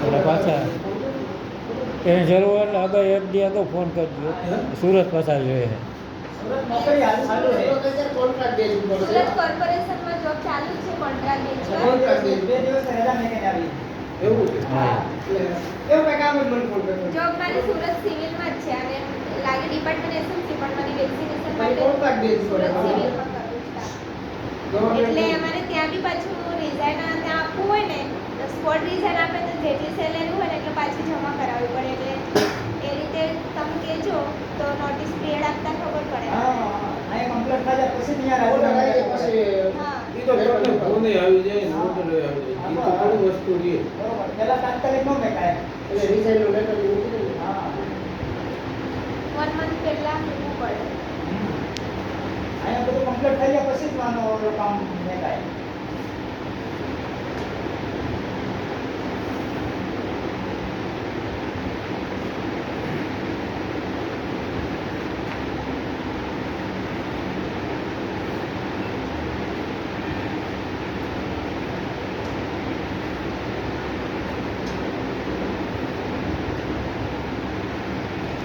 એટલે પાછા એને જરૂર હોય એટલે અગાઉ એક દી અગાઉ ફોન કરજો. સુરત પાછા જોઈએ. સુરત નોકરી ચાલુ છે. કોન્ટ્રાક્ટ બેઝ ઉપર છે. સુરત કોર્પોરેશનમાં જોબ ચાલુ છે કોન્ટ્રાક્ટ બેઝ પર. કોન્ટ્રાક્ટ બેઝ 2 દિવસ રજા મેં આવી. એવું છે. હા. એવું કઈ કામ જ મને ફોન કર્યો. જોબ મારી સુરત સિવિલમાં જ છે અને લાગે ડિપાર્ટમેન્ટ એસએમસી પણ મને વેક્સિનેશન માટે કોન્ટ્રાક્ટ બેઝ પર સુરત સિવિલમાં કરવું છે. એટલે અમારે ત્યાં બી પાછું રિઝાઇન ત્યાં આપવું હોય ને તો સ્પોટ રિઝાઇન આપે તો જેટલી સેલેરી હોય ને એટલે પાછી જમા કરાવવી પડે. એટલે એ રીતે તમે કહેજો તો નોટિસ પીરિયડ આપતા ખબર પડે. હા આ કમ્પ્લીટ થાય પછી ત્યાં રાજીનામા હા. ઈ તો તમને ફોને આવી જાય ને ઓર્ડર આવી જાય. ઈ તો ઘણી વસ્તુ છે. બરોબર પેલા તાત્કાલિક નો દેખાય એટલે રિઝાઇન નો લેટર મૂકી દે. હા 1 મંથ પહેલા મૂકવું પડે. અહીંયા બધું કમ્પ્લીટ થઈ ગયા પછી જ માનો ઓલો કામ દેખાય.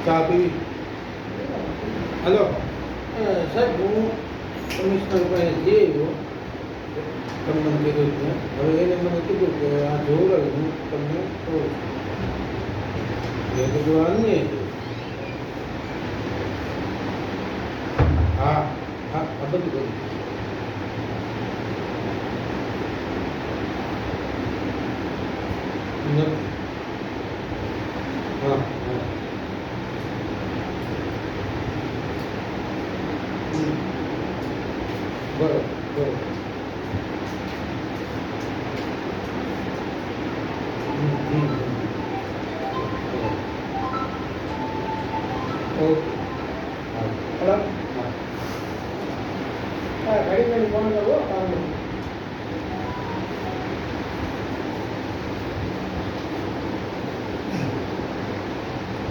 ચા પીવી. હલો સાહેબ હું કમિશનર પાસે જઈ આવ્યો. તમને કીધું છે હવે એને મને કીધું કે આ જોવડાવી હું તમને કહું છું. મેં કીધું આ નહીં હા હા આ બધું કરું. નથી. હા હા બરોબર બરોબર. ઓકે હા હેલો હા હા ઘડી ઘડી ફોન કરવો કામ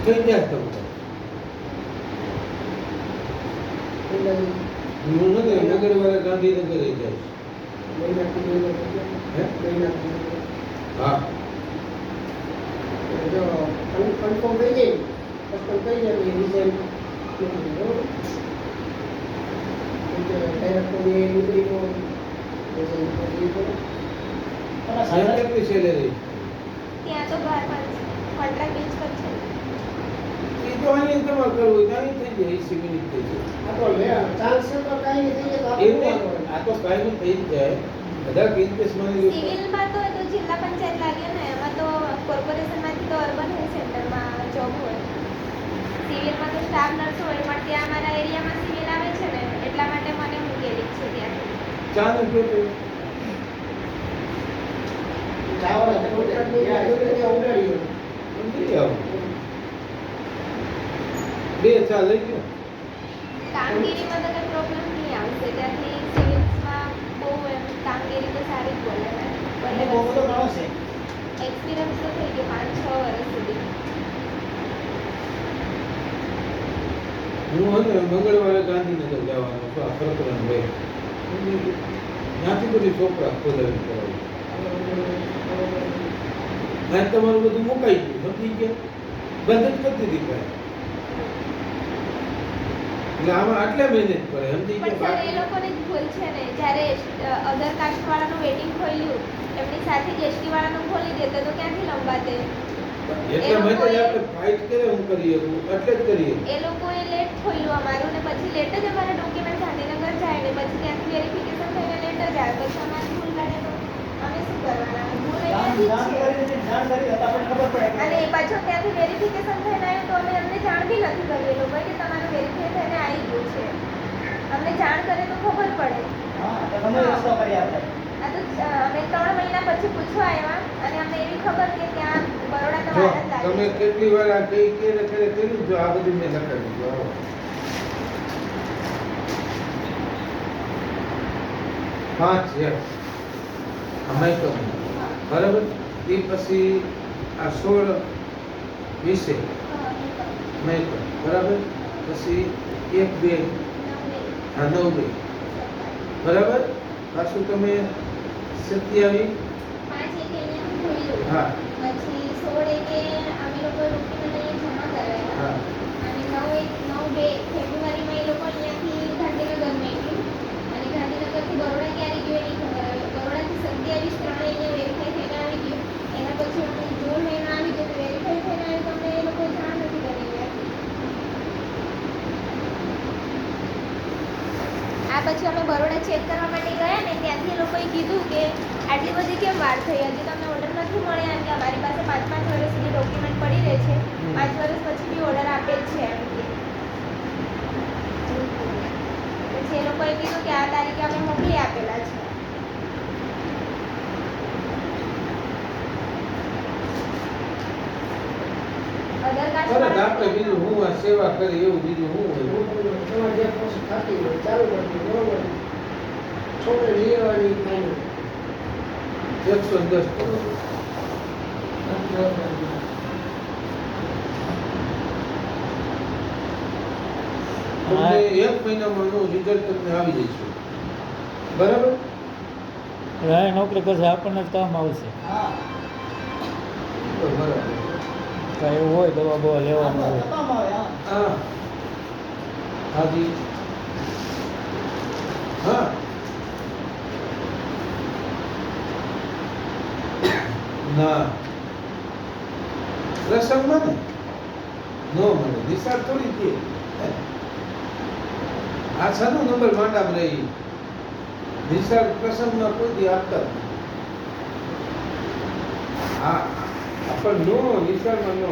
કઈ જાય તમે એટલે હું નથી નગરવાળા ગાંધીનગર જાય છે. હે હા જો કન્ફર્મ થઈ જાય કસ્ટમ થઈ જાય એ રિઝાઇન બરોબર ડાયરેક્ટ નીકળીનો સાહેબ કેટલી સેલેરી ત્યાં તો બહારમાં કોન્ટ્રાક્ટ બેઝ પર છે. એ તો અહીંયા તમારે કરવું હોય ત્યાં થઈ જાય એસી મિનિટ થઈ જાય. આ તો લે ચાન્સ છે તો કાંઈ નહીં થઈ જાય તો એવું આપણે નહીં. આ તો કાંઈ થઈ જ જાય. બધા બિઝનેસ મને સિવિલમાં તો એ તો જિલ્લા પંચાયત લાગે ને એમાં તો કોર્પોરેશનમાંથી તો અર્બન હેલ્થ સેન્ટરમાં જોબ હોય. સિવિલમાં તો સ્ટાફ નર્સ હોય પણ ત્યાં અમારા એરિયામાં સિવિલ આવે છે ને એટલા માટે મને મૂકેલી છે ત્યાં. ચા ને પીતો ચાવડા કોન્ટ્રાક્ટ ઉડાડી નથી આવું. બે ચા લઈ ગયો. કામગીરીમાં તો કંઈ પ્રોબ્લેમ નહીં આવશે ત્યાંથી સિવિલ્સમાં બહુ એમ કામગીરી તો સારી જ બોલે મને બહુ બધો ઘણો છે. એક્સપિરિયન્સ તો થઈ ગયો 5-6 વર્ષ સુધી. હું ને મંગળવારે ગાંધીનગર જવાનો છું. આ પ્રકરણ ભાઈ ત્યાંથી બધી છોકરા ખોલાવી કરાવી. ત્યાં તમારું બધું મુકાઈ ગયું સમજી ગયા. બંધ જ કરી દીધી ભાઈ. એટલે આમાં આટલા મહેનત કરે સમજી પણ ગયા. સર એ લોકોને જ ભૂલ છે ને જ્યારે અધર કાસ્ટ વાળાનું વેટિંગ ખોલ્યું એમની સાથે જ એસટી વાળાનું ખોલી દેતો તો ક્યાંથી લંબાતે. એટલા માટે જ આપણે ફાઇટ કરે હું કરીએ એટલે જ કરીએ. એ લોકોએ લેટ ખોલ્યું અમારું ને પછી લેટ જ અમારા ડોક્યુમેન્ટ ગાંધીનગર જાય ને પછી ત્યાંથી વેરિફિકેશન થઈને લેટ જ આવે પછી અમારી ભૂલ કાઢે તો અમે શું કરવાના. ભૂલ અહીંયાથી જ છે. જાણ કરી હતા પણ ખબર પડે. અને એ પાછો ત્યાંથી વેરિફિકેશન થઈને આવ્યું તો અમે અમને જાણ બી નથી કરી એ લોકોએ કે તમારું વેરીફાઈ થઈને આવી ગયું છે. અમને જાણ કરે તો ખબર પડે. હા તો તમે રસ્તો કરી આપે. આ તો અમે 3 મહિના પછી પૂછવા આવ્યા અને અમને એવી ખબર કે ત્યાં બરોડા જો તમારા જ લાગે તમે છે. કેટલી વાર આ કઈ કર્યું જો આ બધું મેં લખાવી દીધું. આવો. 5 યસ અમે તો બરાબર. એ પછી આ 16 વિશે મેં તો બરાબર. પછી 1 2 આ 9 2 બરાબર. પાછું તમે 27 5 એક અહીંયા ખોલ્યું. હા પછી પછી અમે બરોડા ચેક કરવા માટે ગયા ને ત્યાંથી એ લોકોએ કીધું કે આટલી બધી કેમ વાર થઈ હજી તમને ઓર્ડર નથી મળ્યા કે અમારી પાસે 5 વર્ષ સુધી ડોક્યુમેન્ટ પડી રહે છે 5 વર્ષ પછી બી ઓર્ડર આપે જ છે એમ કે પછી એ લોકોએ કીધું કે આ તારીખે અમે મોકલી આપેલા છે અધર તરત કાસ્ટ આપણે બીજું હું આ સેવા કરી એવું બીજું હું હોય તમારે જે પ્રોસેસ થતી હોય ચાલુ કરતી બરોબર છોકરી લઈ આવવાની ફાઇનલ 110 કરો. તમને 1 મહિનામાં નું રિઝલ્ટ તમને આવી જશે બરાબર એટલે આ નોકરી કરશે આપણને જ કામ આવશે હા તો બરાબર કાંઈ એવું હોય દવા બવા લેવાનું હોય તમામ આવે હા હા હાજી હા ના પ્રસંગમાં ને નો મને નિશાળ થોડી દે આ છનો નંબર માંડામ રહી નિશાળ પ્રસંગમાં કોઈ દી આપતા જ નથી. હા પણ નો નિશાળમાં નો